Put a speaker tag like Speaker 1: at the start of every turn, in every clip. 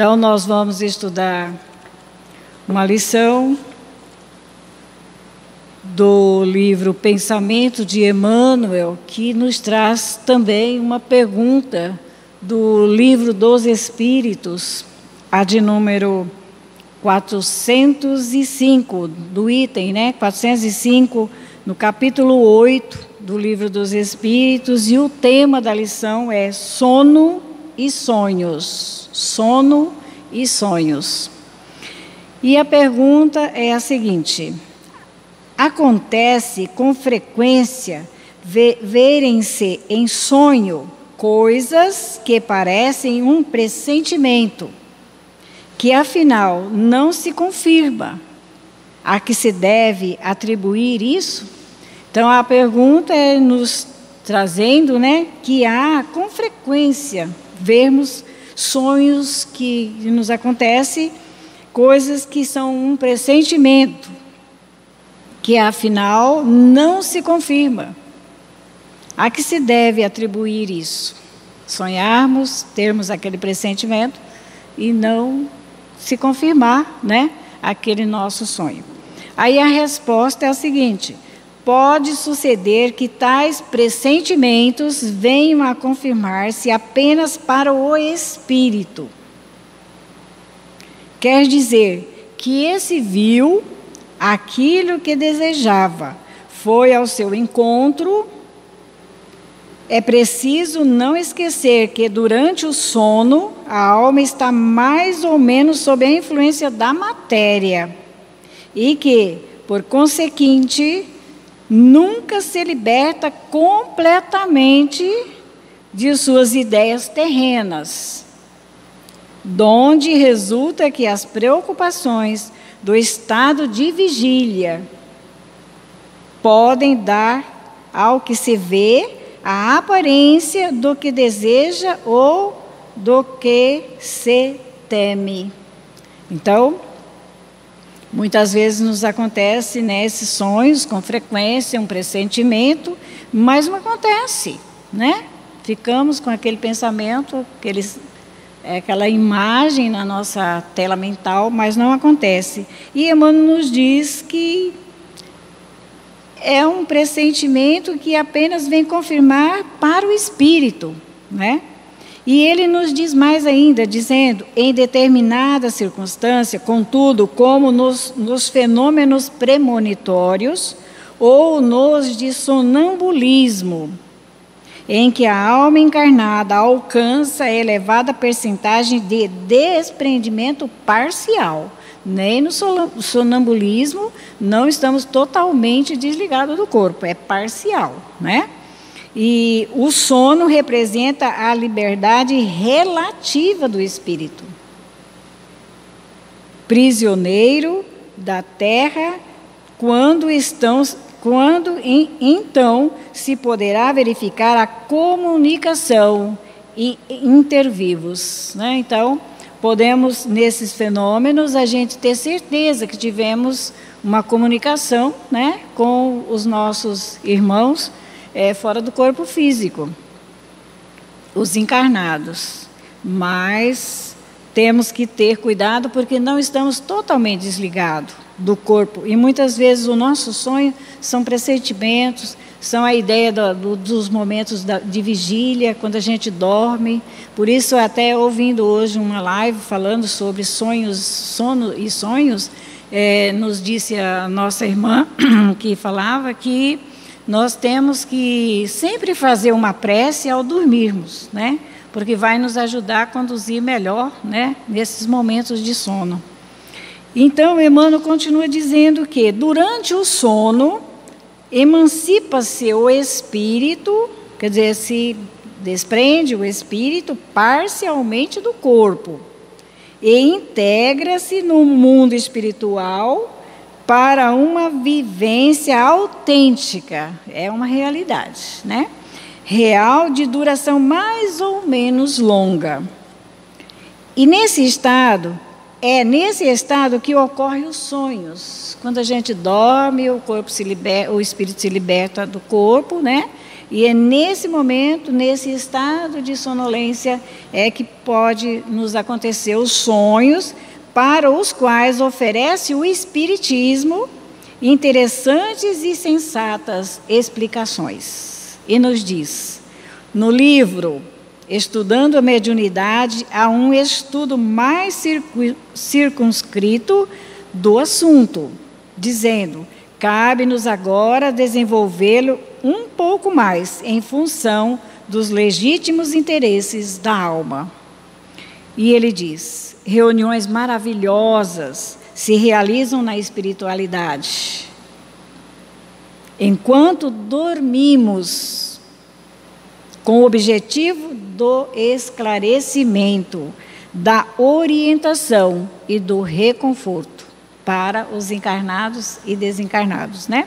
Speaker 1: Então, nós vamos estudar uma lição do livro Pensamento de Emmanuel, que nos traz também uma pergunta do livro dos Espíritos, a de número 405, do item, 405, no capítulo 8 do livro dos Espíritos, e o tema da lição é sono e sonhos. Sono e sonhos. E a pergunta é a seguinte: acontece com frequência verem-se em sonho coisas que parecem um pressentimento, que afinal não se confirma. A que se deve atribuir isso? Então a pergunta é nos trazendo, que há com frequência vermos sonhos que nos acontecem, coisas que são um pressentimento, que afinal não se confirma. A que se deve atribuir isso? Sonharmos, termos aquele pressentimento e não se confirmar, aquele nosso sonho. Aí a resposta é a seguinte: pode suceder que tais pressentimentos venham a confirmar-se apenas para o espírito. Quer dizer que esse viu aquilo que desejava, foi ao seu encontro. É preciso não esquecer que durante o sono a alma está mais ou menos sob a influência da matéria e que, por conseguinte, nunca se liberta completamente de suas ideias terrenas, donde resulta que as preocupações do estado de vigília podem dar ao que se vê a aparência do que deseja ou do que se teme. Então, muitas vezes nos acontece, esses sonhos com frequência, um pressentimento, mas não acontece, Ficamos com aquele pensamento, aquela imagem na nossa tela mental, mas não acontece. E Emmanuel nos diz que é um pressentimento que apenas vem confirmar para o espírito, E ele nos diz mais ainda, dizendo: em determinada circunstância, contudo, como nos fenômenos premonitórios ou nos de sonambulismo, em que a alma encarnada alcança a elevada percentagem de desprendimento parcial. Nem no sonambulismo não estamos totalmente desligados do corpo, é parcial, E o sono representa a liberdade relativa do espírito, prisioneiro da terra, quando então se poderá verificar a comunicação intervivos, Então, podemos, nesses fenômenos, a gente ter certeza que tivemos uma comunicação, com os nossos irmãos fora do corpo físico, os encarnados. Mas temos que ter cuidado porque não estamos totalmente desligados do corpo. E muitas vezes o nosso sonho são pressentimentos, são a ideia dos momentos de vigília, quando a gente dorme. Por isso, até ouvindo hoje uma live falando sobre sono e sonhos, nos disse a nossa irmã que falava que nós temos que sempre fazer uma prece ao dormirmos, porque vai nos ajudar a conduzir melhor, nesses momentos de sono. Então, Emmanuel continua dizendo que durante o sono emancipa-se o espírito, quer dizer, se desprende o espírito parcialmente do corpo e integra-se no mundo espiritual para uma vivência autêntica, é uma realidade, real, de duração mais ou menos longa. E nesse estado, é nesse estado que ocorrem os sonhos. Quando a gente dorme, o espírito se liberta do corpo, E é nesse momento, nesse estado de sonolência, é que pode nos acontecer os sonhos, para os quais oferece o Espiritismo interessantes e sensatas explicações. E nos diz, no livro Estudando a Mediunidade, há um estudo mais circunscrito do assunto, dizendo, cabe-nos agora desenvolvê-lo um pouco mais em função dos legítimos interesses da alma. E ele diz, reuniões maravilhosas se realizam na espiritualidade. Enquanto dormimos, com o objetivo do esclarecimento, da orientação e do reconforto para os encarnados e desencarnados, né?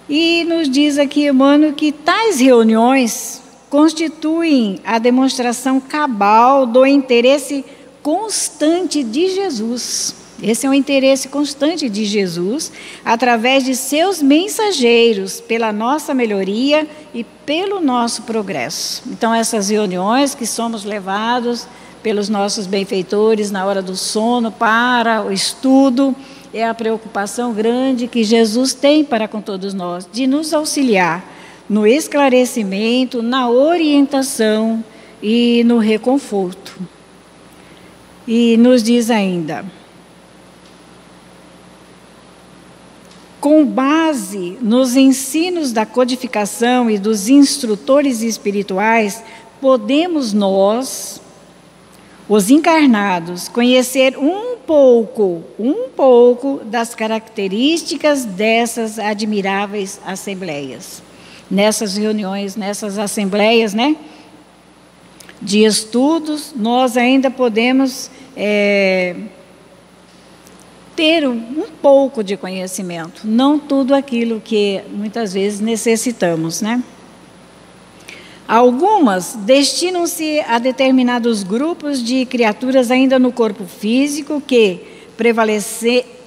Speaker 1: E nos diz aqui, Emmanuel, que tais reuniões constituem a demonstração cabal do interesse constante de Jesus. Esse é um interesse constante de Jesus, através de seus mensageiros, pela nossa melhoria e pelo nosso progresso. Então, essas reuniões que somos levados pelos nossos benfeitores na hora do sono para o estudo, é a preocupação grande que Jesus tem para com todos nós, de nos auxiliar no esclarecimento, na orientação e no reconforto. E nos diz ainda, com base nos ensinos da codificação e dos instrutores espirituais, podemos nós, os encarnados, conhecer um pouco das características dessas admiráveis assembleias. Nessas reuniões, nessas assembleias, né, de estudos, nós ainda podemos ter um pouco de conhecimento, não tudo aquilo que muitas vezes necessitamos, né? Algumas destinam-se a determinados grupos de criaturas ainda no corpo físico que,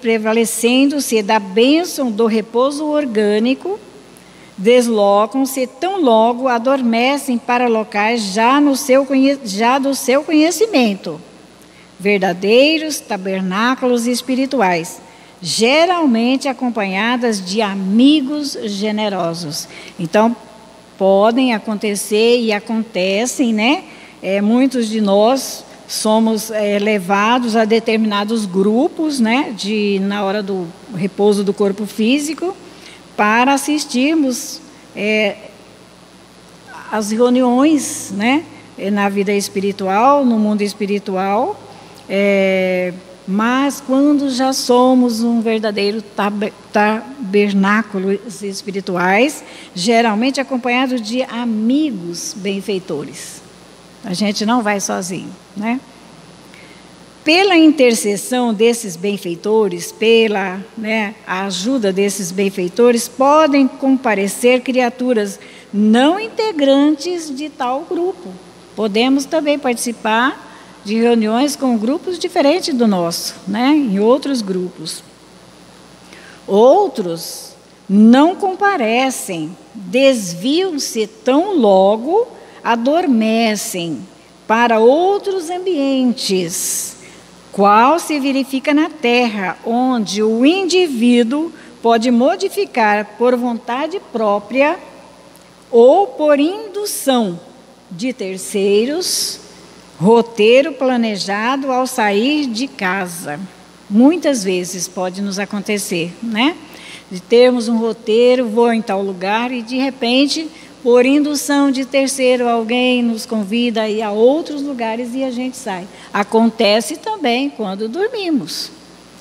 Speaker 1: prevalecendo-se da bênção do repouso orgânico, deslocam-se tão logo adormecem para locais já do seu conhecimento, verdadeiros tabernáculos espirituais, geralmente acompanhadas de amigos generosos. Então, podem acontecer e acontecem, né? Muitos de nós somos levados a determinados grupos, né? Na hora do repouso do corpo físico, para assistirmos às reuniões, né? Na vida espiritual, no mundo espiritual. Mas quando já somos um verdadeiro tabernáculos espirituais, geralmente acompanhado de amigos benfeitores. A gente não vai sozinho, né? Pela intercessão desses benfeitores, pela a ajuda desses benfeitores, podem comparecer criaturas não integrantes de tal grupo. Podemos também participar de reuniões com grupos diferentes do nosso, né? Em outros grupos. Outros não comparecem, desviam-se tão logo, adormecem para outros ambientes, qual se verifica na Terra, onde o indivíduo pode modificar por vontade própria ou por indução de terceiros, roteiro planejado ao sair de casa. Muitas vezes pode nos acontecer, né? De termos um roteiro, vou em tal lugar e de repente, por indução de terceiro, alguém nos convida a ir a outros lugares e a gente sai. Acontece também quando dormimos.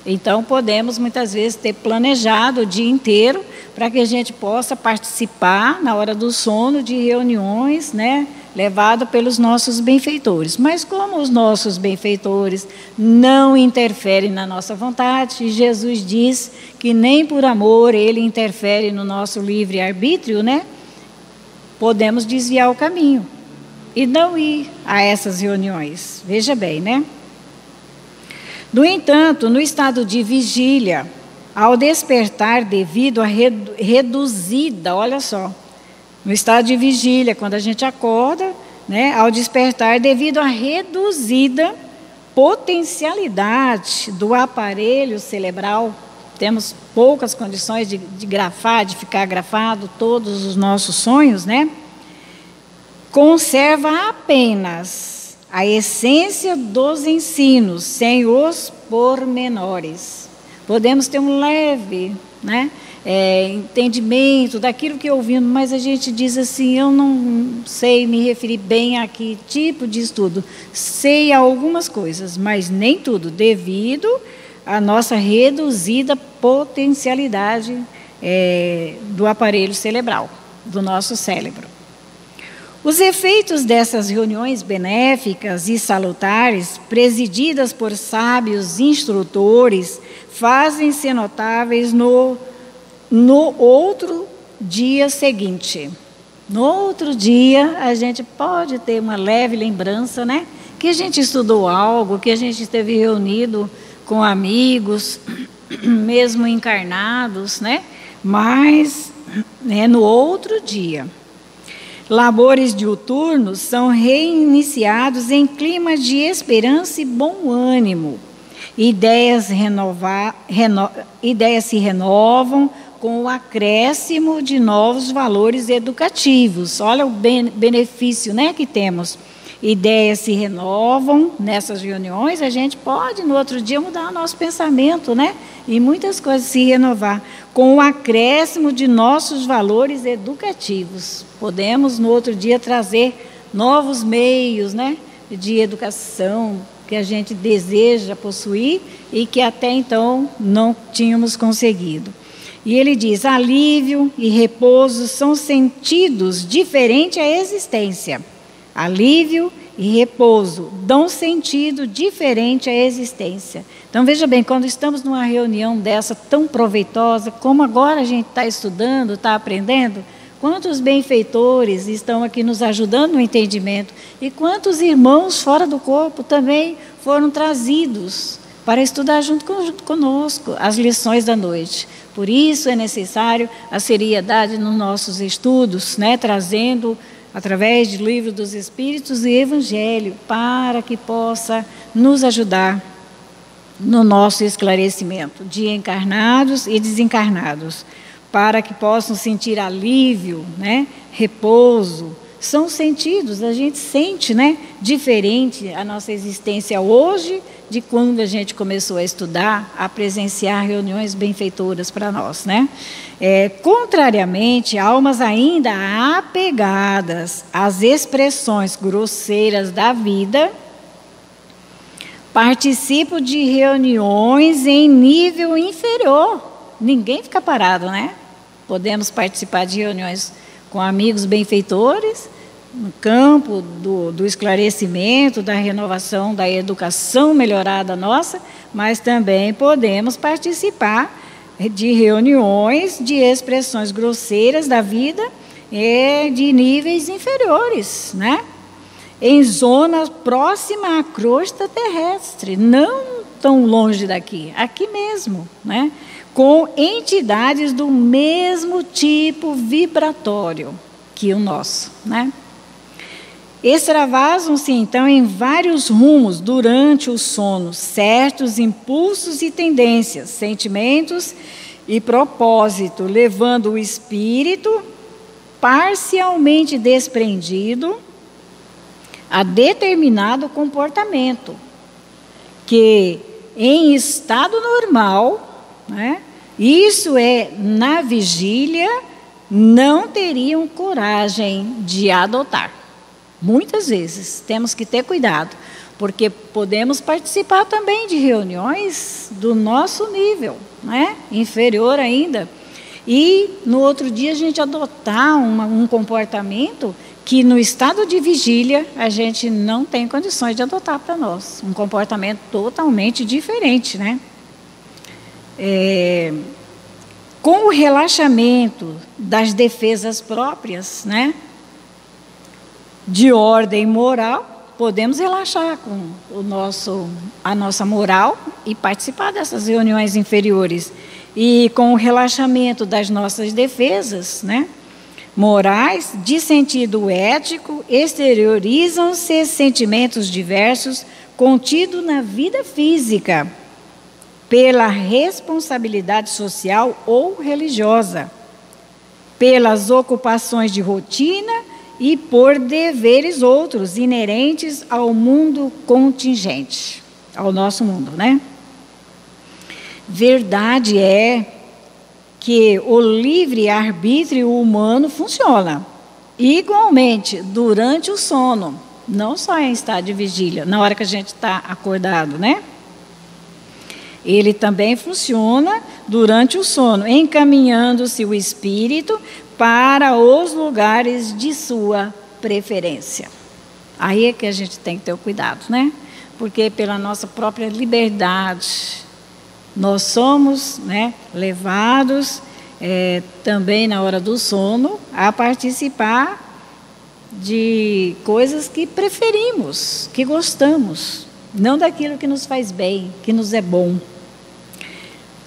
Speaker 1: Então, podemos muitas vezes ter planejado o dia inteiro para que a gente possa participar na hora do sono de reuniões, né? Levado pelos nossos benfeitores. Mas como os nossos benfeitores não interferem na nossa vontade, Jesus diz que nem por amor ele interfere no nosso livre-arbítrio, né? Podemos desviar o caminho e não ir a essas reuniões. Veja bem, né? No entanto, no estado de vigília, ao despertar devido à reduzida, olha só, no estado de vigília, quando a gente acorda, né, ao despertar, devido à reduzida potencialidade do aparelho cerebral, temos poucas condições de grafar, de ficar grafado todos os nossos sonhos, né? Conserva apenas a essência dos ensinos, sem os pormenores. Podemos ter um leve, né, entendimento daquilo que ouvimos, mas a gente diz assim, eu não sei me referir bem a que tipo de estudo. Sei algumas coisas, mas nem tudo, devido à nossa reduzida potencialidade do aparelho cerebral, do nosso cérebro. Os efeitos dessas reuniões benéficas e salutares, presididas por sábios instrutores, fazem-se notáveis no outro dia seguinte. No outro dia, a gente pode ter uma leve lembrança, né? Que a gente estudou algo, que a gente esteve reunido com amigos, mesmo encarnados, né? Mas, no outro dia. Labores diuturnos são reiniciados em clima de esperança e bom ânimo. Ideias se renovam com o acréscimo de novos valores educativos. Olha o benefício, né, que temos. Ideias se renovam nessas reuniões, a gente pode no outro dia mudar o nosso pensamento, né? E muitas coisas se renovar com o acréscimo de nossos valores educativos. Podemos no outro dia trazer novos meios, né, de educação que a gente deseja possuir e que até então não tínhamos conseguido. E ele diz, alívio e repouso são sentidos diferentes à existência. Alívio e repouso dão sentido diferente à existência. Então, veja bem, quando estamos numa reunião dessa tão proveitosa, como agora a gente está estudando, está aprendendo, quantos benfeitores estão aqui nos ajudando no entendimento e quantos irmãos fora do corpo também foram trazidos para estudar junto conosco as lições da noite. Por isso é necessário a seriedade nos nossos estudos, né, trazendo através do Livro dos Espíritos e Evangelho, para que possa nos ajudar no nosso esclarecimento de encarnados e desencarnados, para que possam sentir alívio, né, repouso. São sentidos, a gente sente, né, diferente a nossa existência hoje de quando a gente começou a estudar, a presenciar reuniões benfeitoras para nós, né? Contrariamente, almas ainda apegadas às expressões grosseiras da vida, participam de reuniões em nível inferior. Ninguém fica parado, né? Podemos participar de reuniões com amigos benfeitores, no campo do esclarecimento, da renovação, da educação melhorada nossa, mas também podemos participar de reuniões de expressões grosseiras da vida de níveis inferiores, né? Em zona próxima à crosta terrestre, não tão longe daqui, aqui mesmo, né? Com entidades do mesmo tipo vibratório que o nosso, né? Extravasam-se, então, em vários rumos durante o sono, certos impulsos e tendências, sentimentos e propósito, levando o espírito parcialmente desprendido a determinado comportamento, que em estado normal, né, isso é, na vigília, não teriam coragem de adotar. Muitas vezes temos que ter cuidado, porque podemos participar também de reuniões do nosso nível, né? Inferior ainda, e no outro dia a gente adotar um comportamento que no estado de vigília a gente não tem condições de adotar para nós, um comportamento totalmente diferente, né? Com o relaxamento das defesas próprias, né, de ordem moral, podemos relaxar com a nossa moral e participar dessas reuniões inferiores. E com o relaxamento das nossas defesas, né, morais de sentido ético exteriorizam-se sentimentos diversos contidos na vida física, pela responsabilidade social ou religiosa, pelas ocupações de rotina e por deveres outros inerentes ao mundo contingente, ao nosso mundo, né? Verdade é que o livre-arbítrio humano funciona igualmente durante o sono, não só em estado de vigília, na hora que a gente está acordado, né? Ele também funciona durante o sono, encaminhando-se o espírito para os lugares de sua preferência. Aí é que a gente tem que ter o cuidado, né? Porque pela nossa própria liberdade, nós somos, né, levados também na hora do sono a participar de coisas que preferimos, que gostamos, não daquilo que nos faz bem, que nos é bom.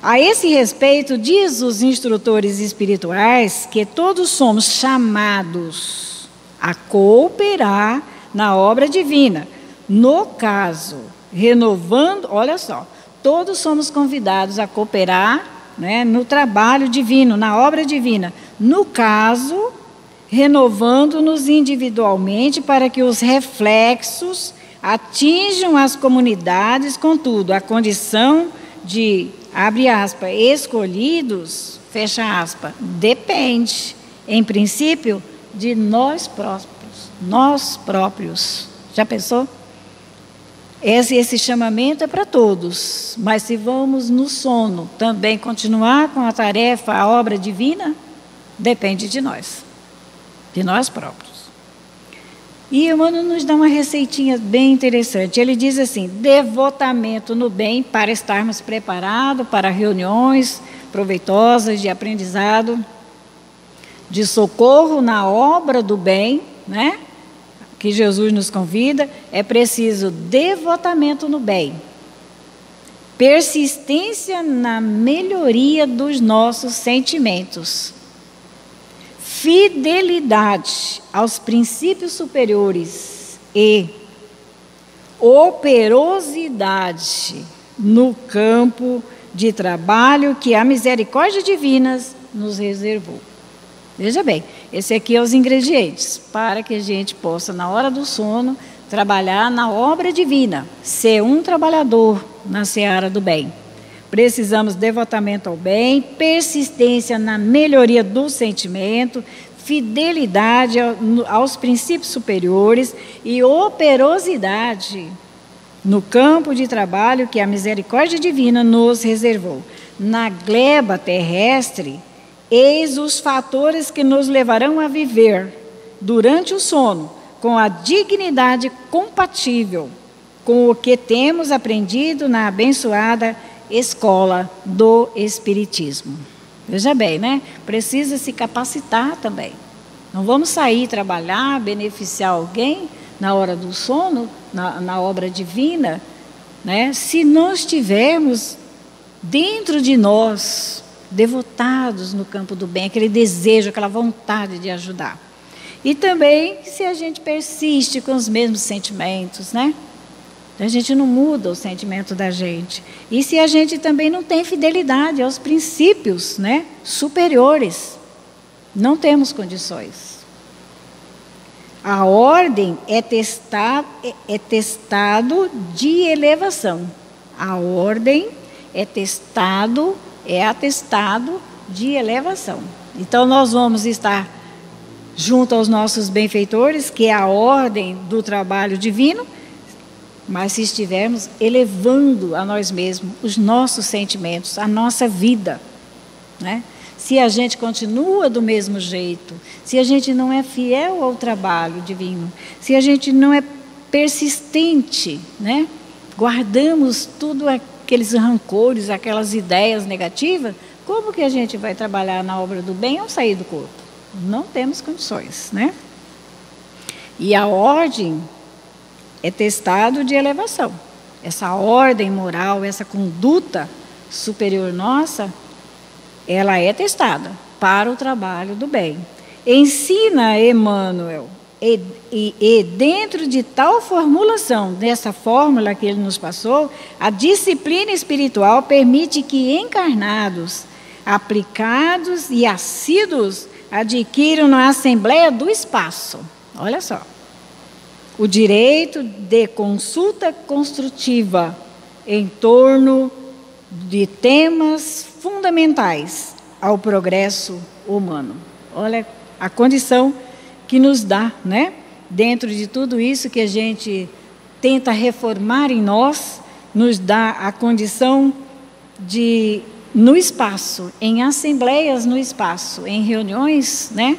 Speaker 1: A esse respeito, diz os instrutores espirituais que todos somos chamados a cooperar na obra divina. No caso, renovando, olha só, todos somos convidados a cooperar, né, no trabalho divino, na obra divina. No caso, renovando-nos individualmente para que os reflexos atinjam as comunidades, contudo, a condição de, abre aspas, escolhidos, fecha aspas, depende, em princípio, de nós próprios. Já pensou? Esse chamamento é para todos, mas se vamos no sono também continuar com a tarefa, a obra divina, depende de nós próprios. E Emmanuel nos dá uma receitinha bem interessante. Ele diz assim: devotamento no bem para estarmos preparados para reuniões proveitosas de aprendizado, de socorro na obra do bem, né? Que Jesus nos convida, é preciso devotamento no bem, persistência na melhoria dos nossos sentimentos, fidelidade aos princípios superiores e operosidade no campo de trabalho que a misericórdia divina nos reservou. Veja bem, esse aqui é os ingredientes para que a gente possa, na hora do sono, trabalhar na obra divina, ser um trabalhador na seara do bem. Precisamos de devotamento ao bem, persistência na melhoria do sentimento, fidelidade aos princípios superiores e operosidade no campo de trabalho que a misericórdia divina nos reservou. Na gleba terrestre, eis os fatores que nos levarão a viver, durante o sono, com a dignidade compatível com o que temos aprendido na abençoada escola do Espiritismo. Veja bem, né? Precisa se capacitar também. Não vamos sair trabalhar, beneficiar alguém na hora do sono, na obra divina, né? Se não estivermos dentro de nós, devotados no campo do bem, aquele desejo, aquela vontade de ajudar. E também se a gente persiste com os mesmos sentimentos, né? A gente não muda o sentimento da gente. E se a gente também não tem fidelidade aos princípios, né, superiores, não temos condições. A ordem é testado de elevação. A ordem é atestado de elevação. Então, nós vamos estar junto aos nossos benfeitores, que é a ordem do trabalho divino, mas se estivermos elevando a nós mesmos, os nossos sentimentos, a nossa vida, né? Se a gente continua do mesmo jeito, se a gente não é fiel ao trabalho divino, se a gente não é persistente, né? Guardamos tudo aqueles rancores, aquelas ideias negativas, como que a gente vai trabalhar na obra do bem ou sair do corpo? Não temos condições, né? E a ordem é testado de elevação. Essa ordem moral, essa conduta superior nossa, ela é testada para o trabalho do bem. ensina Emmanuel, e dentro de tal formulação, dessa fórmula que ele nos passou, a disciplina espiritual permite que encarnados, aplicados e assíduos adquiram na Assembleia do Espaço, olha só, o direito de consulta construtiva em torno de temas fundamentais ao progresso humano. Olha a condição que nos dá, né? Dentro de tudo isso que a gente tenta reformar em nós, nos dá a condição de, no espaço, em assembleias no espaço, em reuniões, né?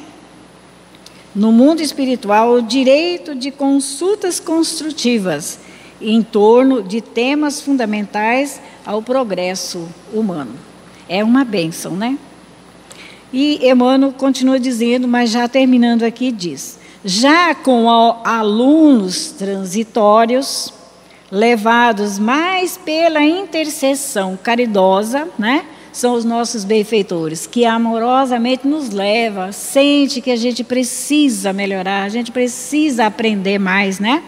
Speaker 1: No mundo espiritual, o direito de consultas construtivas em torno de temas fundamentais ao progresso humano. É uma bênção, né? E Emmanuel continua dizendo, mas já terminando aqui, diz: já com alunos transitórios, levados mais pela intercessão caridosa, né? São os nossos benfeitores, que amorosamente nos leva, sente que a gente precisa melhorar, a gente precisa aprender mais, né?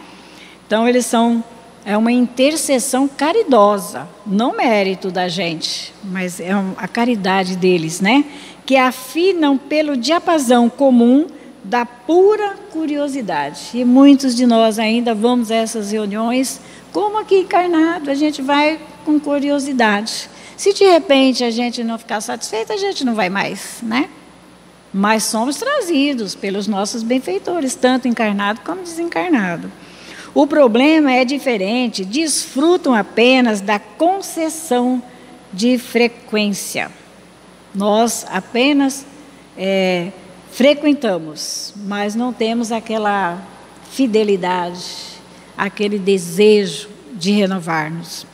Speaker 1: Então, eles são, é uma intercessão caridosa, não mérito da gente, mas é a caridade deles, né? Que afinam pelo diapasão comum da pura curiosidade. E muitos de nós ainda vamos a essas reuniões, como aqui encarnado, a gente vai com curiosidade. Se de repente a gente não ficar satisfeito, a gente não vai mais, né? Mas somos trazidos pelos nossos benfeitores, tanto encarnado como desencarnado. O problema é diferente, desfrutam apenas da concessão de frequência. Nós apenas frequentamos, mas não temos aquela fidelidade, aquele desejo de renovar-nos.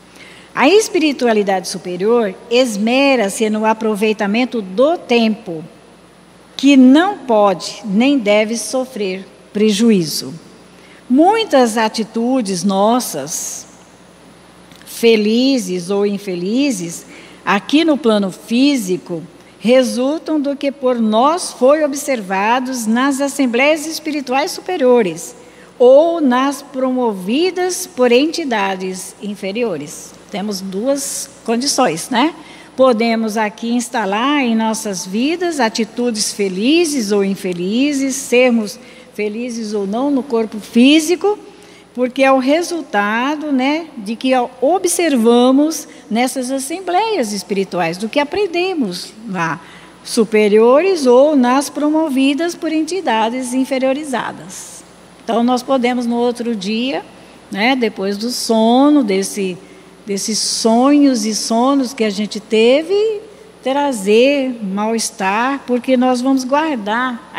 Speaker 1: A espiritualidade superior esmera-se no aproveitamento do tempo, que não pode nem deve sofrer prejuízo. Muitas atitudes nossas, felizes ou infelizes, aqui no plano físico, resultam do que por nós foi observados nas assembleias espirituais superiores ou nas promovidas por entidades inferiores. Temos duas condições, né? Podemos aqui instalar em nossas vidas atitudes felizes ou infelizes, sermos felizes ou não no corpo físico, porque é o resultado, né, de que observamos nessas assembleias espirituais, do que aprendemos lá, superiores ou nas promovidas por entidades inferiorizadas. Então, nós podemos no outro dia, né, depois do sono, desses sonhos e sonos que a gente teve, trazer mal-estar, porque nós vamos guardar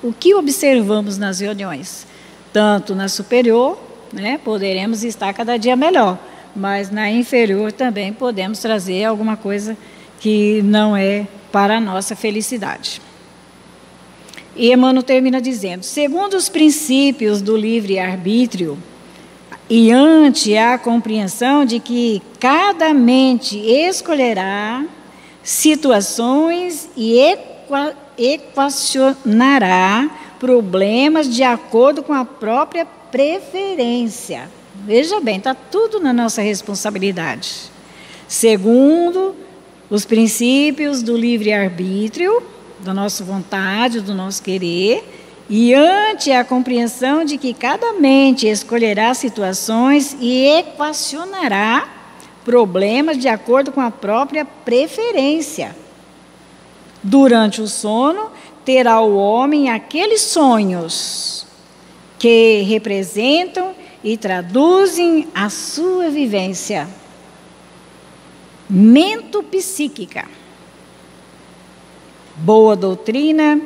Speaker 1: o que observamos nas reuniões. Tanto na superior, né, poderemos estar cada dia melhor, mas na inferior também podemos trazer alguma coisa que não é para a nossa felicidade. E Emmanuel termina dizendo: segundo os princípios do livre-arbítrio, e ante a compreensão de que cada mente escolherá situações e equacionará problemas de acordo com a própria preferência. Veja bem, está tudo na nossa responsabilidade. Segundo os princípios do livre-arbítrio, da nossa vontade, do nosso querer, e ante a compreensão de que cada mente escolherá situações e equacionará problemas de acordo com a própria preferência. Durante o sono, terá o homem aqueles sonhos que representam e traduzem a sua vivência mentopsíquica. Boa doutrina,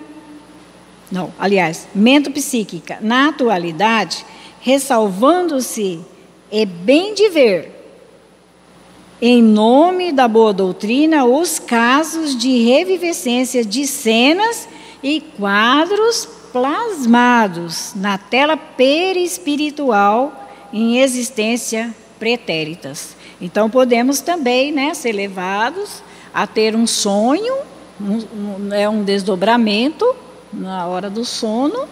Speaker 1: mentopsíquica. Na atualidade, ressalvando-se é bem de ver, em nome da boa doutrina, os casos de revivescência de cenas e quadros plasmados na tela perispiritual em existência pretéritas. Então, podemos também, né, ser levados a ter um sonho, um desdobramento na hora do sono,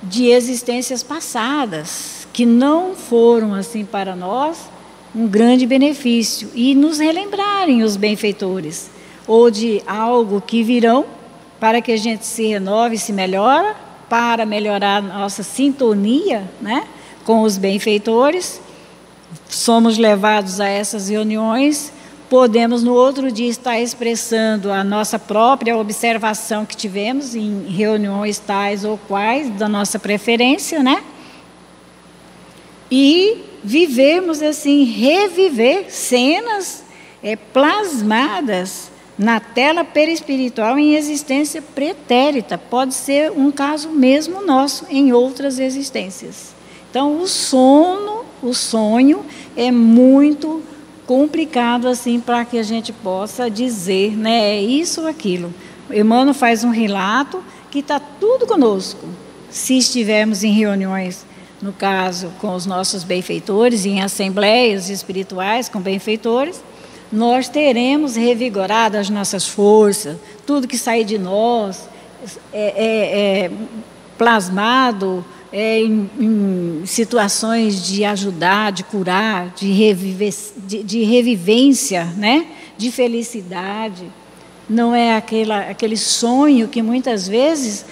Speaker 1: de existências passadas, que não foram, assim, para nós, um grande benefício, e nos relembrarem os benfeitores, ou de algo que virão, para que a gente se renove e se melhore, para melhorar a nossa sintonia, né, com os benfeitores. Somos levados a essas reuniões, podemos no outro dia estar expressando a nossa própria observação que tivemos em reuniões tais ou quais, da nossa preferência, né? E vivermos assim, reviver cenas plasmadas na tela perispiritual em existência pretérita. Pode ser um caso mesmo nosso em outras existências. Então, o sonho é muito complicado assim para que a gente possa dizer, né, é isso ou aquilo. O Emmanuel faz um relato que está tudo conosco. Se estivermos em reuniões, no caso, com os nossos benfeitores, em assembleias espirituais com benfeitores, nós teremos revigorado as nossas forças, tudo que sair de nós plasmado em situações de ajudar, de curar, de revivência, né? De felicidade. Não é aquele sonho que muitas vezes,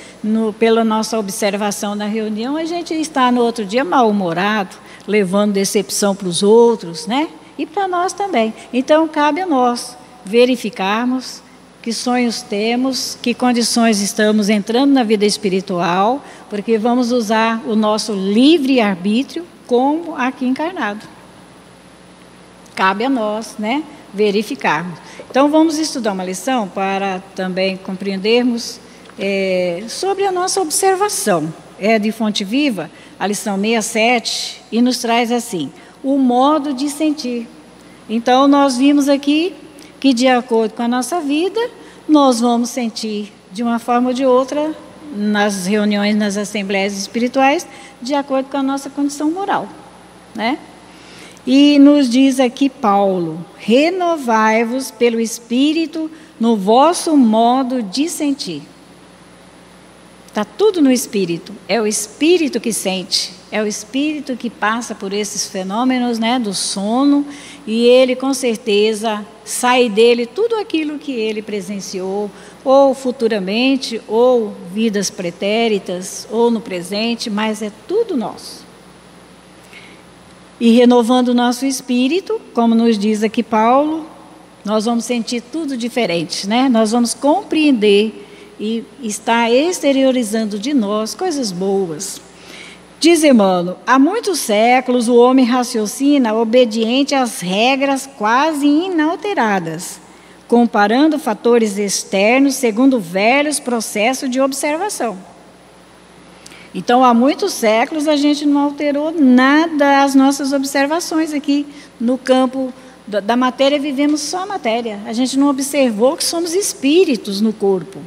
Speaker 1: pela nossa observação na reunião, a gente está no outro dia mal-humorado, levando decepção para os outros, né? E para nós também. Então, cabe a nós verificarmos que sonhos temos, que condições estamos entrando na vida espiritual, porque vamos usar o nosso livre-arbítrio como aqui encarnado. Cabe a nós, né, verificarmos. Então, vamos estudar uma lição para também compreendermos sobre a nossa observação. É de Fonte Viva, a lição 67, e nos traz assim, o modo de sentir. Então, nós vimos aqui que, de acordo com a nossa vida, nós vamos sentir de uma forma ou de outra, nas reuniões, nas assembleias espirituais, de acordo com a nossa condição moral, né? E nos diz aqui Paulo, renovai-vos pelo Espírito no vosso modo de sentir. Está tudo no Espírito, é o Espírito que sente, é o Espírito que passa por esses fenômenos, né, do sono, e ele com certeza sai dele tudo aquilo que ele presenciou, ou futuramente, ou vidas pretéritas, ou no presente, mas é tudo nosso. E renovando o nosso espírito, como nos diz aqui Paulo, nós vamos sentir tudo diferente, né? Nós vamos compreender e está exteriorizando de nós coisas boas. Diz Emmanuel, há muitos séculos o homem raciocina obediente às regras quase inalteradas, comparando fatores externos segundo velhos processos de observação. Então, há muitos séculos a gente não alterou nada as nossas observações aqui no campo da matéria, vivemos só a matéria. A gente não observou que somos espíritos no corpo,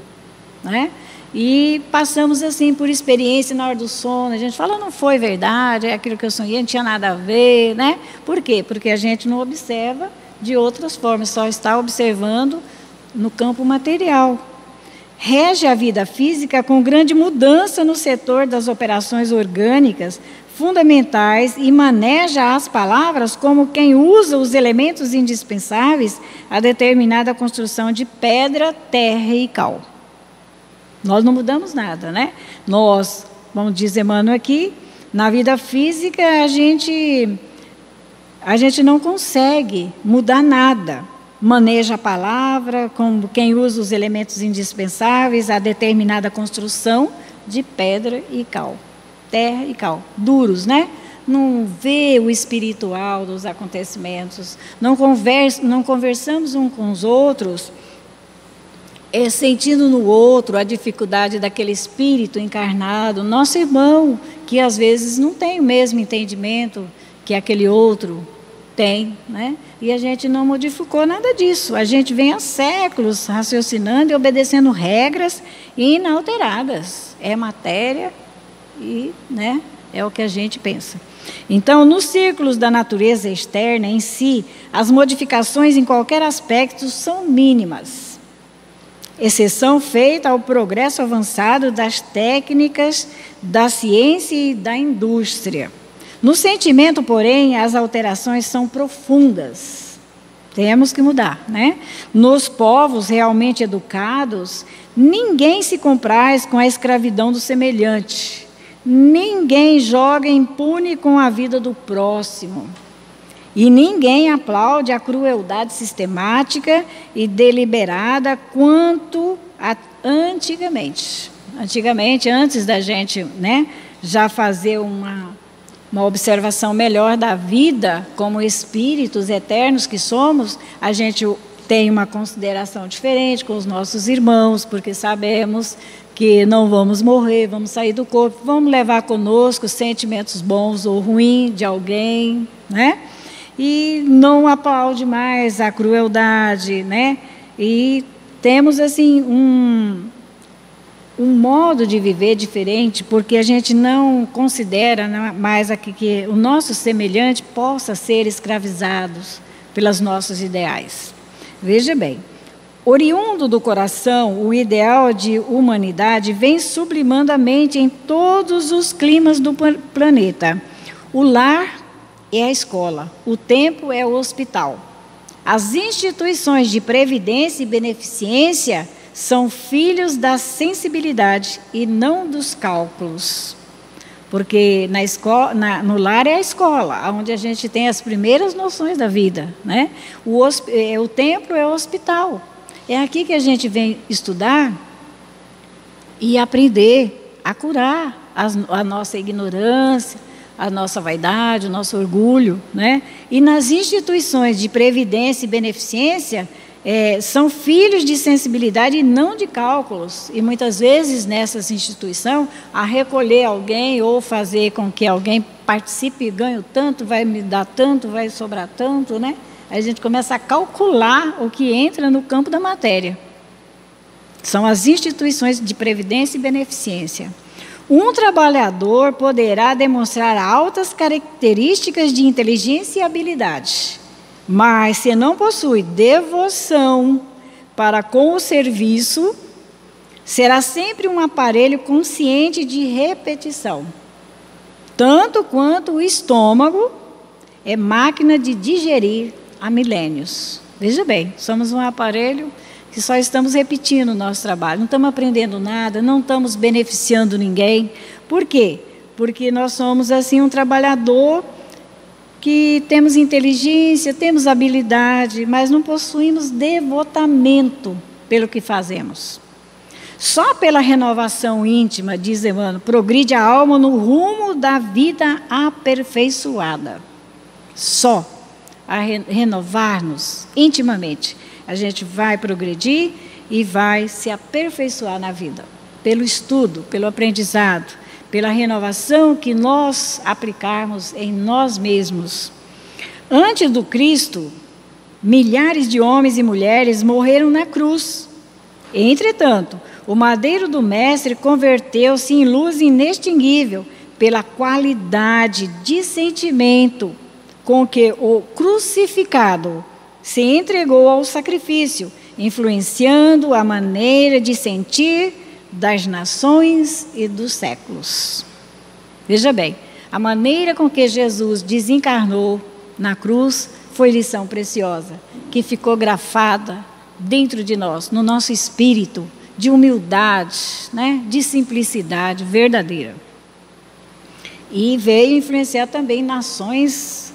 Speaker 1: né? E passamos assim por experiência na hora do sono, a gente fala, não foi verdade, é aquilo que eu sonhei, não tinha nada a ver, né? Por quê? Porque a gente não observa de outras formas, só está observando no campo material. Rege a vida física com grande mudança no setor das operações orgânicas fundamentais e maneja as palavras como quem usa os elementos indispensáveis a determinada construção de pedra, terra e cal. Nós não mudamos nada, né? Nós, vamos dizer, Emmanuel aqui, na vida física a gente não consegue mudar nada. Maneja a palavra, como quem usa os elementos indispensáveis a determinada construção de pedra e cal, terra e cal, duros, né? Não vê o espiritual dos acontecimentos, não conversamos uns com os outros, sentindo no outro a dificuldade daquele espírito encarnado, nosso irmão, que às vezes não tem o mesmo entendimento que aquele outro tem, né? E a gente não modificou nada disso. A gente vem há séculos raciocinando e obedecendo regras inalteradas. É matéria e, né, é o que a gente pensa. Então, nos círculos da natureza externa em si, as modificações em qualquer aspecto são mínimas. exceção feita ao progresso avançado das técnicas da ciência e da indústria. No sentimento, porém, as alterações são profundas. Temos que mudar, né? Nos povos realmente educados, ninguém se compraz com a escravidão do semelhante. Ninguém joga impune com a vida do próximo. E ninguém aplaude a crueldade sistemática e deliberada quanto antigamente. Antigamente, antes da gente, né, já fazer uma observação melhor da vida, como espíritos eternos que somos, a gente tem uma consideração diferente com os nossos irmãos, porque sabemos que não vamos morrer, vamos sair do corpo, vamos levar conosco sentimentos bons ou ruins de alguém, né? E não aplaude mais a crueldade, né? E temos, assim, um modo de viver diferente, porque a gente não considera mais que o nosso semelhante possa ser escravizado pelos nossos ideais. Veja bem, oriundo do coração, o ideal de humanidade vem sublimando a mente em todos os climas do planeta. O lar é a escola, o templo é o hospital. As instituições de previdência e beneficência são filhos da sensibilidade e não dos cálculos. Porque no lar é a escola, onde a gente tem as primeiras noções da vida, né? O templo é o hospital. É aqui que a gente vem estudar e aprender a curar a nossa ignorância, a nossa vaidade, o nosso orgulho, né? E nas instituições de previdência e beneficência, são filhos de sensibilidade e não de cálculos. E muitas vezes nessas instituições, a recolher alguém ou fazer com que alguém participe, ganho tanto, vai me dar tanto, vai sobrar tanto, né? Aí a gente começa a calcular o que entra no campo da matéria. São as instituições de previdência e beneficência. Um trabalhador poderá demonstrar altas características de inteligência e habilidade, mas se não possui devoção para com o serviço, será sempre um aparelho consciente de repetição. Tanto quanto o estômago é máquina de digerir há milênios. Veja bem, somos um aparelho que só estamos repetindo o nosso trabalho, não estamos aprendendo nada, não estamos beneficiando ninguém. Por quê? Porque nós somos assim um trabalhador que temos inteligência, temos habilidade, mas não possuímos devotamento pelo que fazemos. Só pela renovação íntima, diz Emmanuel, progride a alma no rumo da vida aperfeiçoada. Só a renovar-nos intimamente, a gente vai progredir e vai se aperfeiçoar na vida, pelo estudo, pelo aprendizado, pela renovação que nós aplicarmos em nós mesmos. Antes do Cristo, milhares de homens e mulheres morreram na cruz. Entretanto, o madeiro do Mestre converteu-se em luz inextinguível pela qualidade de sentimento com que o crucificado se entregou ao sacrifício, influenciando a maneira de sentir das nações e dos séculos. Veja bem, a maneira com que Jesus desencarnou na cruz foi lição preciosa, que ficou grafada dentro de nós, no nosso espírito, de humildade, né, de simplicidade verdadeira. E veio influenciar também nações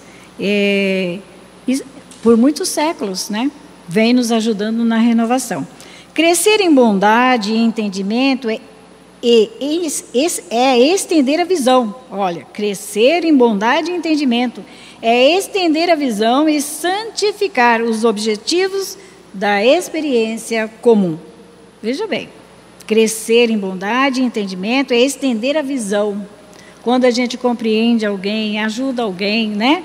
Speaker 1: por muitos séculos, né? Vem nos ajudando na renovação. Crescer em bondade e entendimento é estender a visão. Olha, crescer em bondade e entendimento é estender a visão e santificar os objetivos da experiência comum. Veja bem, crescer em bondade e entendimento é estender a visão. Quando a gente compreende alguém, ajuda alguém, né?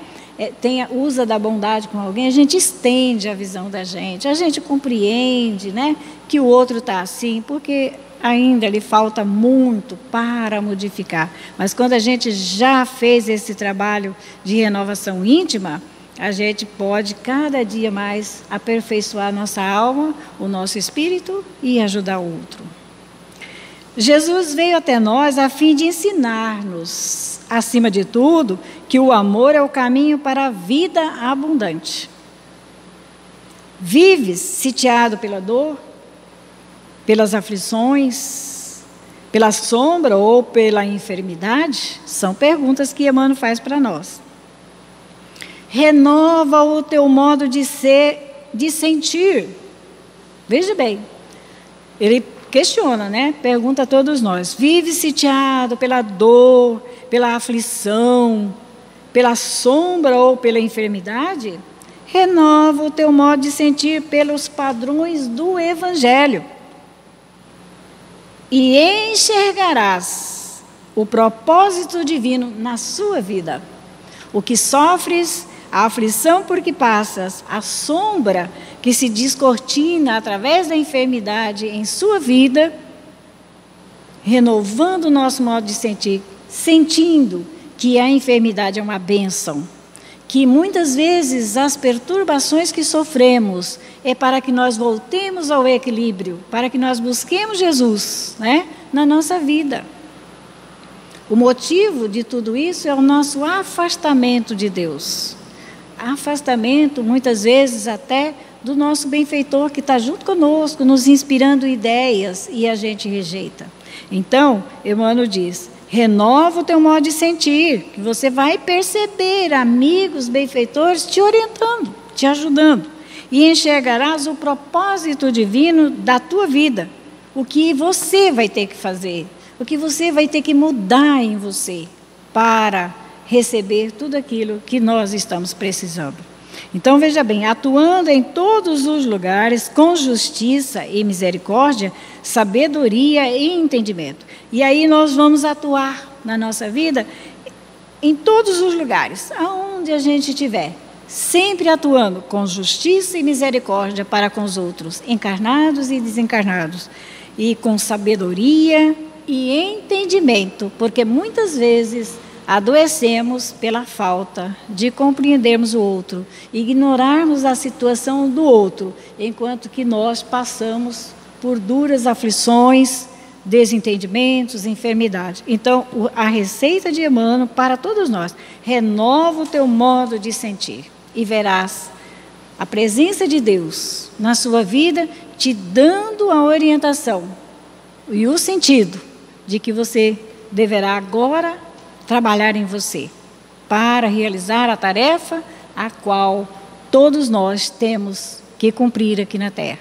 Speaker 1: Usa da bondade com alguém, a gente estende a visão da gente, a gente compreende, né, que o outro está assim, porque ainda lhe falta muito para modificar. Mas quando a gente já fez esse trabalho de renovação íntima, a gente pode cada dia mais aperfeiçoar nossa alma, o nosso espírito e ajudar o outro. Jesus veio até nós a fim de ensinar-nos, acima de tudo, que o amor é o caminho para a vida abundante. Vives sitiado pela dor, pelas aflições, pela sombra ou pela enfermidade? São perguntas que Emmanuel faz para nós. Renova o teu modo de ser, de sentir. Veja bem, ele questiona, né? Pergunta a todos nós. Vive sitiado pela dor, pela aflição, pela sombra ou pela enfermidade? Renova o teu modo de sentir pelos padrões do Evangelho. E enxergarás o propósito divino na sua vida. O que sofres, a aflição por que passas, a sombra que se descortina através da enfermidade em sua vida, renovando o nosso modo de sentir, sentindo que a enfermidade é uma bênção, que muitas vezes as perturbações que sofremos é para que nós voltemos ao equilíbrio, para que nós busquemos Jesus, né, na nossa vida. O motivo de tudo isso é o nosso afastamento de Deus. Afastamento, muitas vezes, até do nosso benfeitor que está junto conosco, nos inspirando ideias e a gente rejeita. Então, Emmanuel diz, renova o teu modo de sentir, que você vai perceber amigos, benfeitores te orientando, te ajudando. E enxergarás o propósito divino da tua vida, o que você vai ter que fazer, o que você vai ter que mudar em você para receber tudo aquilo que nós estamos precisando. Então, veja bem, atuando em todos os lugares com justiça e misericórdia, sabedoria e entendimento. E aí nós vamos atuar na nossa vida em todos os lugares, aonde a gente estiver, sempre atuando com justiça e misericórdia para com os outros, encarnados e desencarnados, e com sabedoria e entendimento, porque muitas vezes adoecemos pela falta de compreendermos o outro, ignorarmos a situação do outro, enquanto que nós passamos por duras aflições, desentendimentos, enfermidade. Então, a receita de Emmanuel para todos nós, renova o teu modo de sentir e verás a presença de Deus na sua vida te dando a orientação e o sentido de que você deverá agora trabalhar em você para realizar a tarefa a qual todos nós temos que cumprir aqui na Terra,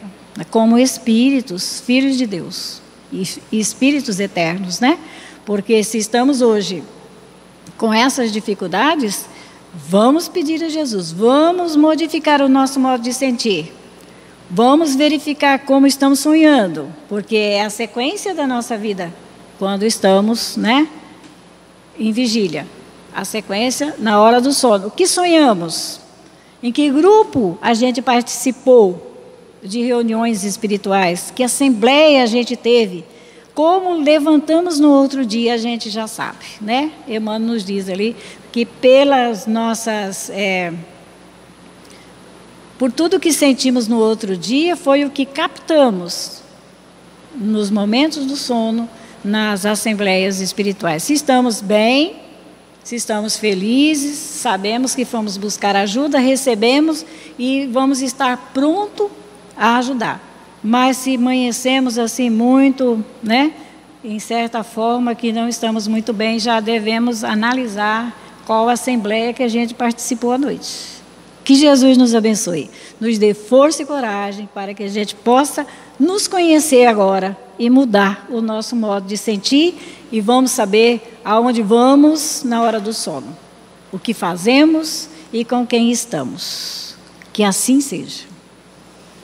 Speaker 1: como espíritos, filhos de Deus e espíritos eternos, né? Porque se estamos hoje com essas dificuldades, vamos pedir a Jesus, vamos modificar o nosso modo de sentir, vamos verificar como estamos sonhando, porque é a sequência da nossa vida quando estamos, né, em vigília, a sequência na hora do sono. O que sonhamos? Em que grupo a gente participou de reuniões espirituais? Que assembleia a gente teve? Como levantamos no outro dia, a gente já sabe, né? Emmanuel nos diz ali que pelas nossas... por tudo que sentimos no outro dia, foi o que captamos nos momentos do sono, nas assembleias espirituais. Se estamos bem, se estamos felizes, sabemos que fomos buscar ajuda, recebemos e vamos estar pronto a ajudar. Mas se amanhecemos assim muito, né, em certa forma que não estamos muito bem, já devemos analisar qual assembleia que a gente participou à noite. Que Jesus nos abençoe, nos dê força e coragem para que a gente possa nos conhecer agora e mudar o nosso modo de sentir e vamos saber aonde vamos na hora do sono, o que fazemos e com quem estamos. Que assim seja.